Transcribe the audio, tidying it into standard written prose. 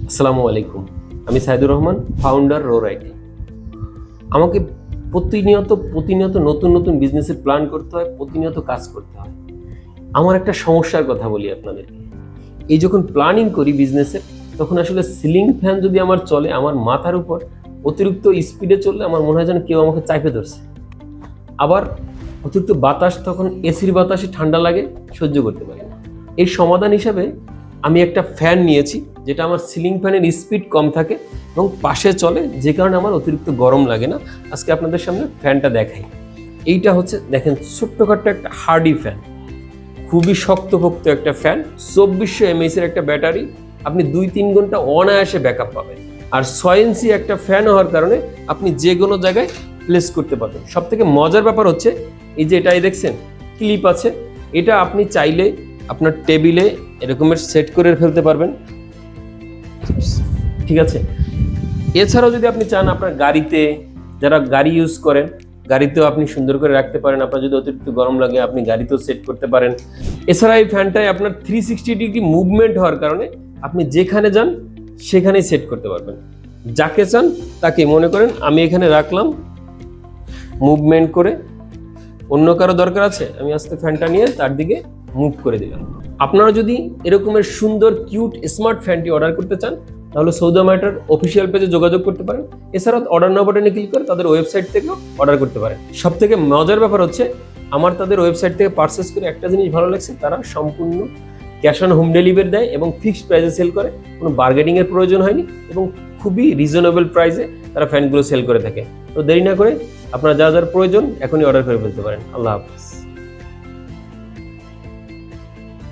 আসসালামু আলাইকুম। আমি সাইদুর রহমান, ফাউন্ডার রোর আইটি। আমাকে প্রতিনিয়ত নতুন নতুন বিজনেসের প্ল্যান করতে হয়, প্রতিনিয়ত কাজ করতে হয়। আমার একটা সমস্যার কথা বলি আপনাদেরকে। এই যখন প্ল্যানিং করি বিজনেসের, তখন আসলে সিলিং ফ্যান যদি আমার চলে, আমার মাথার উপর অতিরিক্ত স্পিডে চললে আমার মনে হয় যেন কেউ আমাকে চাপে ধরছে। আবার অতিরিক্ত বাতাস, তখন এসির বাতাসে ঠান্ডা লাগে, সহ্য করতে পারি না। এর সমাধান হিসাবে আমি একটা ফ্যান নিয়েছি, যেটা আমার সিলিং ফ্যানের স্পিড কম থাকে এবং পাশে চলে, যে কারণে আমার অতিরিক্ত গরম লাগে না। আজকে আপনাদের সামনে ফ্যানটা দেখাই। এইটা হচ্ছে, দেখেন, ছোট্টখাট্ট একটা হার্ডি ফ্যান, খুবই শক্তপোক্ত একটা ফ্যান। 2400 mAh এর একটা ব্যাটারি, আপনি 2-3 ঘন্টা অনায়াসে ব্যাকআপ পাবেন। আর 6 ইঞ্চি একটা ফ্যান হওয়ার কারণে আপনি যে কোনো জায়গায় প্লেস করতে পারবেন। সব থেকে মজার ব্যাপার হচ্ছে, এই যে এটাই দেখছেন ক্লিপ আছে, এটা আপনি চাইলে আপনার টেবিলে এরকমের সেট করে ফেলতে পারবেন, ঠিক আছে। এছাড়াও যদি আপনি চান, আপনার গাড়িতে, যারা গাড়ি ইউজ করেন, গাড়িতেও আপনি সুন্দর করে রাখতে পারেন। আপনার যদি অতিরিক্ত গরম লাগে, আপনি গাড়িতেও সেট করতে পারেন। এছাড়া এই ফ্যানটায় আপনার 360 ডিগ্রি মুভমেন্ট হওয়ার কারণে আপনি যেখানে যান সেখানেই সেট করতে পারবেন। যাকে চান তাকে, মনে করেন আমি এখানে রাখলাম, মুভমেন্ট করে, অন্য কারো দরকার আছে, আমি আস্তে ফ্যানটা নিয়ে তার দিকে মুভ করে দিলাম। আপনারা যদি এরকমের সুন্দর কিউট স্মার্ট ফ্যানটি অর্ডার করতে চান, তাহলে সৌদি ম্যাটার অফিসিয়াল পেজে যোগাযোগ করতে পারেন। এছাড়াও অর্ডার নাও বাটনে ক্লিক করে তাদের ওয়েবসাইট থেকেও অর্ডার করতে পারেন। সব থেকে মজার ব্যাপার হচ্ছে, আমার তাদের ওয়েবসাইট থেকে পারচেস করে একটা জিনিস ভালো লাগছে, তারা সম্পূর্ণ ক্যাশ অন হোম ডেলিভারি দেয় এবং ফিক্সড প্রাইসে সেল করে। কোনো বার্গেনিং এর প্রয়োজন হয়নি এবং খুবই রিজনেবল প্রাইসে তারা ফ্যানগুলো সেল করে থাকে। তো দেরি না করে আপনারা যা যার প্রয়োজন এখনই অর্ডার করে ফেলতে পারেন। আল্লাহ হাফেজ।